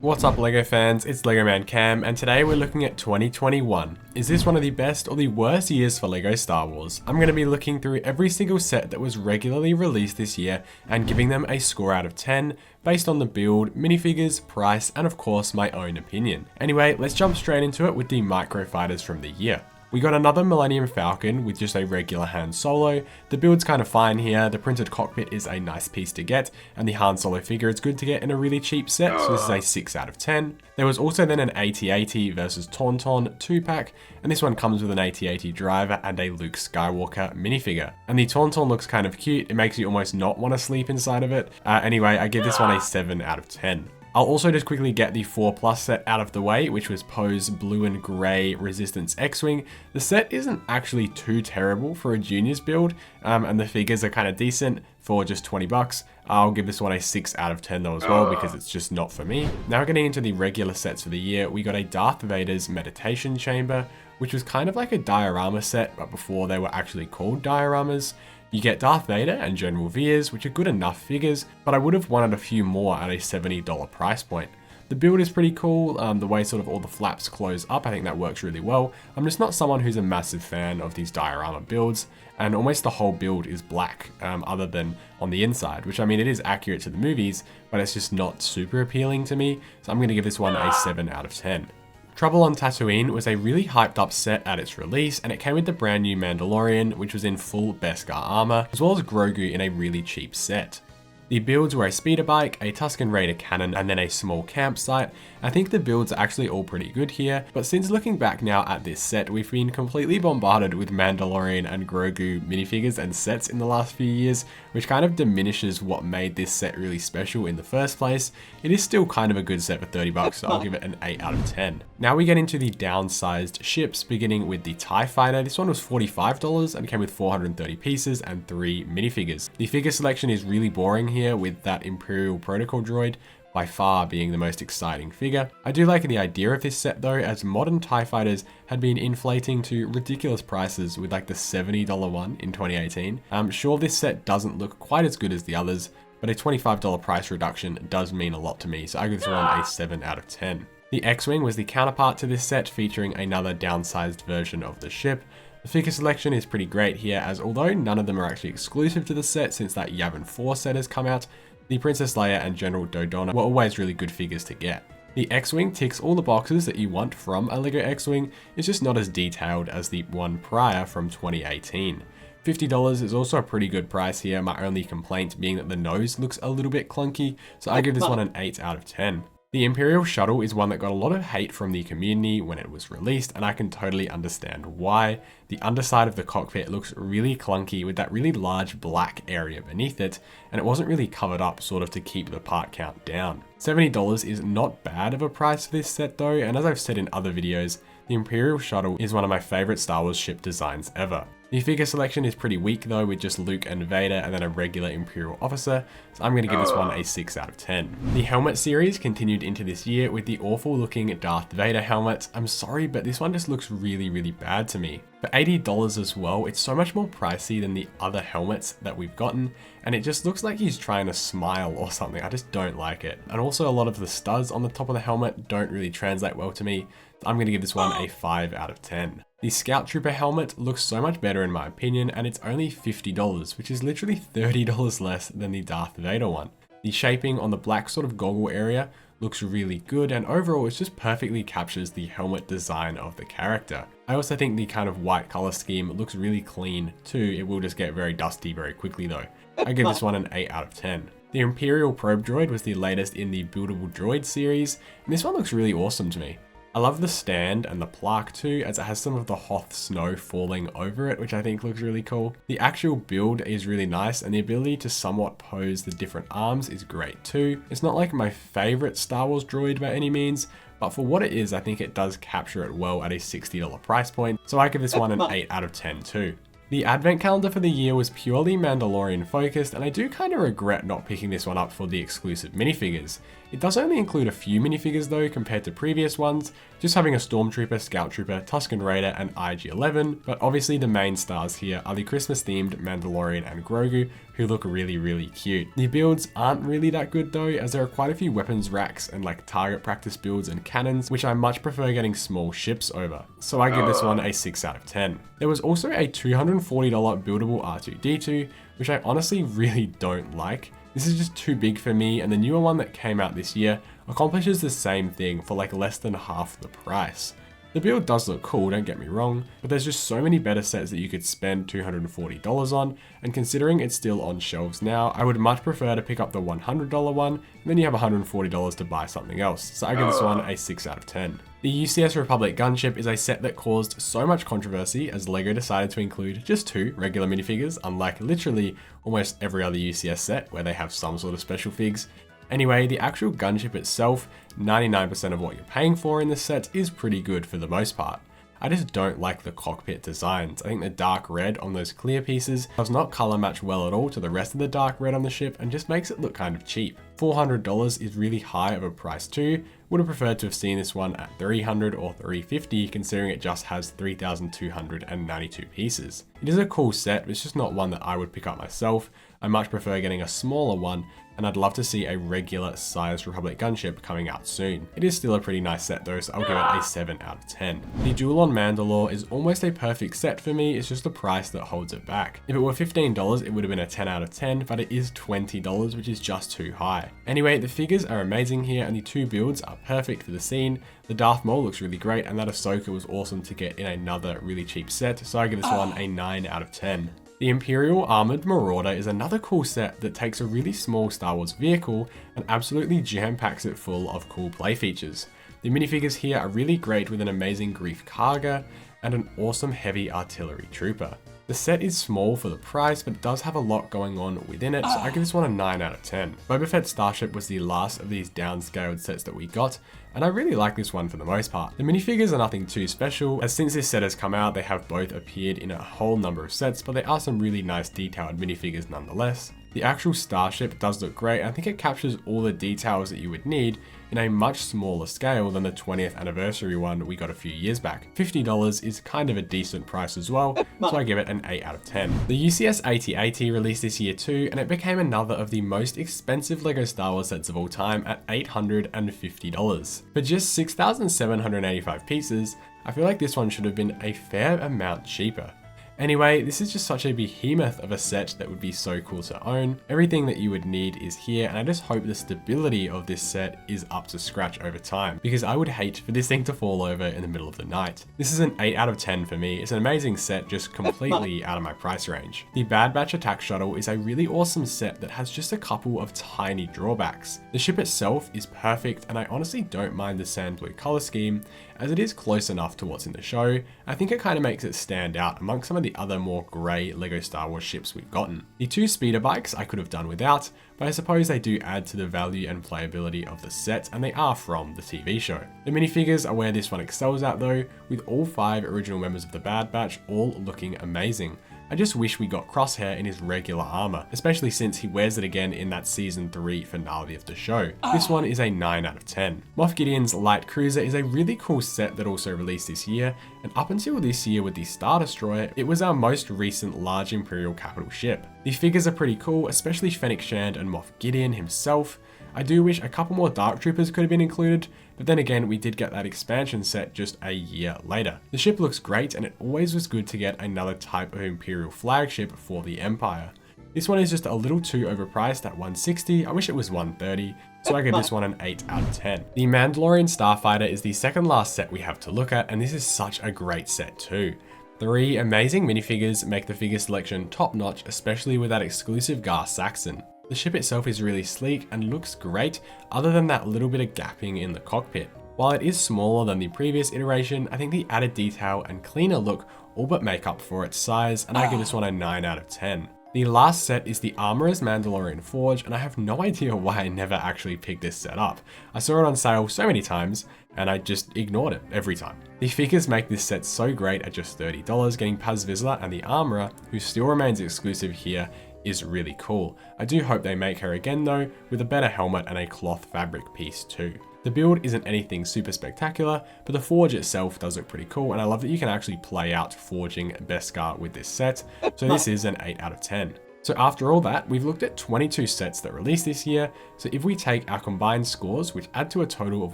What's up LEGO fans, it's LEGO Man Cam, and today we're looking at 2021. Is this one of the best or the worst years for LEGO Star Wars? I'm going to be looking through every single set that was regularly released this year and giving them a score out of 10 based on the build, minifigures, price, and of course my own opinion. Anyway, let's jump straight into it with the microfighters from the year. We got another Millennium Falcon with just a regular Han Solo. The build's kind of fine here, the printed cockpit is a nice piece to get, and the Han Solo figure is good to get in a really cheap set, so this is a 6 out of 10. There was also then an AT-AT versus Tauntaun 2-pack, and this one comes with an AT-AT driver and a Luke Skywalker minifigure. And the Tauntaun looks kind of cute, it makes you almost not want to sleep inside of it. Anyway, I give this one a 7 out of 10. I'll also just quickly get the 4+ set out of the way, which was Poe's blue and grey Resistance X-Wing. The set isn't actually too terrible for a juniors build, and the figures are kind of decent for just 20 bucks. I'll give this one a 6 out of 10 though as well, because it's just not for me. Now getting into the regular sets for the year, we got a Darth Vader's Meditation Chamber, which was kind of like a diorama set, but before they were actually called dioramas. You get Darth Vader and General Veers, which are good enough figures, but I would have wanted a few more at a $70 price point. The build is pretty cool, the way sort of all the flaps close up, I think that works really well. I'm just not someone who's a massive fan of these diorama builds, and almost the whole build is black, other than on the inside, which I mean, it is accurate to the movies, but it's just not super appealing to me, so I'm going to give this one a 7 out of 10. Trouble on Tatooine was a really hyped up set at its release, and it came with the brand new Mandalorian, which was in full Beskar armor, as well as Grogu in a really cheap set. The builds were a speeder bike, a Tusken Raider cannon, and then a small campsite. I think the builds are actually all pretty good here, but since looking back now at this set, we've been completely bombarded with Mandalorian and Grogu minifigures and sets in the last few years, which kind of diminishes what made this set really special in the first place. It is still kind of a good set for 30 bucks, so I'll give it an 8 out of 10. Now we get into the downsized ships, beginning with the TIE Fighter. This one was $45 and came with 430 pieces and 3 minifigures. The figure selection is really boring here, with that Imperial Protocol droid by far being the most exciting figure. I do like the idea of this set though, as modern TIE Fighters had been inflating to ridiculous prices with like the $70 one in 2018. Sure, this set doesn't look quite as good as the others, but a $25 price reduction does mean a lot to me, so I give this one a 7 out of 10. The X-Wing was the counterpart to this set, featuring another downsized version of the ship. The figure selection is pretty great here, as although none of them are actually exclusive to the set since that Yavin 4 set has come out, the Princess Leia and General Dodonna were always really good figures to get. The X-Wing ticks all the boxes that you want from a LEGO X-Wing, it's just not as detailed as the one prior from 2018. $50 is also a pretty good price here, my only complaint being that the nose looks a little bit clunky, so I give this one an 8 out of 10. The Imperial Shuttle is one that got a lot of hate from the community when it was released, and I can totally understand why. The underside of the cockpit looks really clunky with that really large black area beneath it, and it wasn't really covered up sort of to keep the part count down. $70 is not bad of a price for this set though, and as I've said in other videos, the Imperial Shuttle is one of my favorite Star Wars ship designs ever. The figure selection is pretty weak though, with just Luke and Vader and then a regular Imperial officer, so I'm going to give this one a 6 out of 10. The helmet series continued into this year with the awful looking Darth Vader helmet. I'm sorry, but this one just looks really bad to me. For $80 as well, it's so much more pricey than the other helmets that we've gotten, and it just looks like he's trying to smile or something. I just don't like it. And also a lot of the studs on the top of the helmet don't really translate well to me. I'm going to give this one a 5 out of 10. The Scout Trooper helmet looks so much better in my opinion, and it's only $50, which is literally $30 less than the Darth Vader one. The shaping on the black sort of goggle area looks really good, and overall it just perfectly captures the helmet design of the character. I also think the kind of white color scheme looks really clean too. It will just get very dusty very quickly though. I give this one an 8 out of 10. The Imperial Probe Droid was the latest in the Buildable Droid series, and this one looks really awesome to me. I love the stand and the plaque too, as it has some of the Hoth snow falling over it, which I think looks really cool. The actual build is really nice, and the ability to somewhat pose the different arms is great too. It's not like my favorite Star Wars droid by any means, but for what it is, I think it does capture it well at a $60 price point, so I give this one an 8 out of 10 too. The advent calendar for the year was purely Mandalorian focused, and I do kind of regret not picking this one up for the exclusive minifigures. It does only include a few minifigures though compared to previous ones, just having a Stormtrooper, Scout Trooper, Tusken Raider and IG-11, but obviously the main stars here are the Christmas themed Mandalorian and Grogu, who look really cute. The builds aren't really that good though, as there are quite a few weapons racks and like target practice builds and cannons, which I much prefer getting small ships over. So I give this one a 6 out of 10. There was also a $240 buildable R2-D2, which I honestly really don't like. This is just too big for me, and the newer one that came out this year accomplishes the same thing for like less than half the price. The build does look cool, don't get me wrong, but there's just so many better sets that you could spend $240 on, and considering it's still on shelves now, I would much prefer to pick up the $100 one, and then you have $140 to buy something else, so I give this one a 6 out of 10. The UCS Republic gunship is a set that caused so much controversy as LEGO decided to include just 2 regular minifigures, unlike literally almost every other UCS set where they have some sort of special figs. Anyway, the actual gunship itself, 99% of what you're paying for in this set is pretty good for the most part. I just don't like the cockpit designs. I think the dark red on those clear pieces does not color match well at all to the rest of the dark red on the ship and just makes it look kind of cheap. $400 is really high of a price too. Would have preferred to have seen this one at $300 or $350 considering it just has 3,292 pieces. It is a cool set, but it's just not one that I would pick up myself. I much prefer getting a smaller one, and I'd love to see a regular sized Republic gunship coming out soon. It is still a pretty nice set though, so I'll give it a 7 out of 10. The Duel on Mandalore is almost a perfect set for me, it's just the price that holds it back. If it were $15, it would have been a 10 out of 10, but it is $20, which is just too high. Anyway, the figures are amazing here, and the 2 builds are perfect for the scene. The Darth Maul looks really great, and that Ahsoka was awesome to get in another really cheap set, so I give this one a 9 out of 10. The Imperial Armored Marauder is another cool set that takes a really small Star Wars vehicle and absolutely jam-packs it full of cool play features. The minifigures here are really great with an amazing Grief Karga and an awesome heavy artillery trooper. The set is small for the price, but it does have a lot going on within it, so I give this one a 9 out of 10. Boba Fett Starship was the last of these downscaled sets that we got, and I really like this one for the most part. The minifigures are nothing too special, as since this set has come out, they have both appeared in a whole number of sets, but there are some really nice detailed minifigures nonetheless. The actual Starship does look great, and I think it captures all the details that you would need in a much smaller scale than the 20th anniversary one we got a few years back. $50 is kind of a decent price as well, so I give it an 8 out of 10. The UCS AT-AT released this year too, and it became another of the most expensive LEGO Star Wars sets of all time at $850. For just 6,785 pieces, I feel like this one should have been a fair amount cheaper. Anyway, this is just such a behemoth of a set that would be so cool to own. Everything that you would need is here, and I just hope the stability of this set is up to scratch over time, because I would hate for this thing to fall over in the middle of the night. This is an 8 out of 10 for me. It's an amazing set, just completely out of my price range. The Bad Batch Attack Shuttle is a really awesome set that has just a couple of tiny drawbacks. The ship itself is perfect, and I honestly don't mind the sand blue color scheme, as it is close enough to what's in the show. I think it kind of makes it stand out amongst some of the other more grey LEGO Star Wars ships we've gotten. The 2 speeder bikes I could have done without, but I suppose they do add to the value and playability of the set, and they are from the TV show. The minifigures are where this one excels at though, with all 5 original members of the Bad Batch all looking amazing. I just wish we got Crosshair in his regular armor, especially since he wears it again in that season 3 finale of the show. This one is a 9 out of 10. Moff Gideon's Light Cruiser is a really cool set that also released this year, and up until this year with the Star Destroyer, it was our most recent large Imperial capital ship. The figures are pretty cool, especially Fennec Shand and Moff Gideon himself. I do wish a couple more Dark Troopers could have been included, but then again, we did get that expansion set just a year later. The ship looks great, and it always was good to get another type of Imperial flagship for the Empire. This one is just a little too overpriced at $160, I wish it was $130, so I give this one an 8 out of 10. The Mandalorian Starfighter is the second last set we have to look at, and this is such a great set too. 3 amazing minifigures make the figure selection top notch, especially with that exclusive Gar Saxon. The ship itself is really sleek and looks great, other than that little bit of gapping in the cockpit. While it is smaller than the previous iteration, I think the added detail and cleaner look all but make up for its size, and I give this one a 9 out of 10. The last set is the Armorer's Mandalorian Forge, and I have no idea why I never actually picked this set up. I saw it on sale so many times, and I just ignored it every time. The figures make this set so great at just $30, getting Paz Vizsla and the Armorer, who still remains exclusive here, is really cool. I do hope they make her again though, with a better helmet and a cloth fabric piece too. The build isn't anything super spectacular, but the forge itself does look pretty cool, and I love that you can actually play out forging Beskar with this set, so this is an 8 out of 10. So after all that, we've looked at 22 sets that released this year, so if we take our combined scores, which add to a total of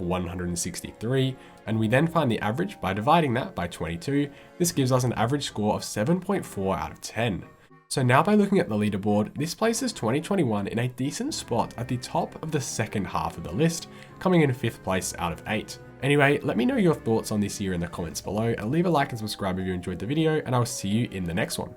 163, and we then find the average by dividing that by 22, this gives us an average score of 7.4 out of 10. So now by looking at the leaderboard, this places 2021 in a decent spot at the top of the second half of the list, coming in 5th place out of 8. Anyway, let me know your thoughts on this year in the comments below, and leave a like and subscribe if you enjoyed the video, and I'll see you in the next one.